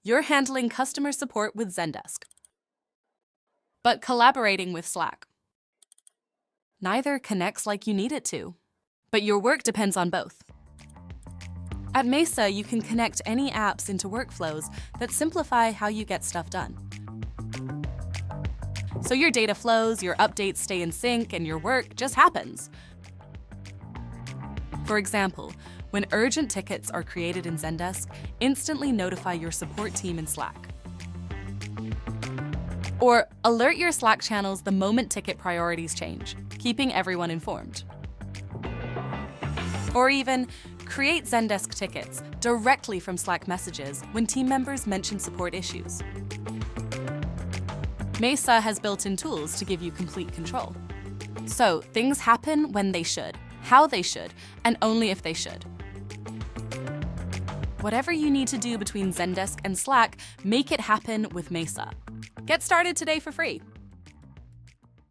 you're handling customer support with Zendesk, but collaborating with Slack. Neither connects like you need it to, but your work depends on both. At Mesa, you can connect any apps into workflows that simplify how you get stuff done. So your data flows, your updates stay in sync, and your work just happens. For example, when urgent tickets are created in Zendesk, instantly notify your support team in Slack. Or alert your Slack channels the moment ticket priorities change, keeping everyone informed. Or even create Zendesk tickets directly from Slack messages when team members mention support issues. Mesa has built-in tools to give you complete control. So things happen when they should, how they should, and only if they should. Whatever you need to do between Zendesk and Slack, make it happen with Mesa. Get started today for free.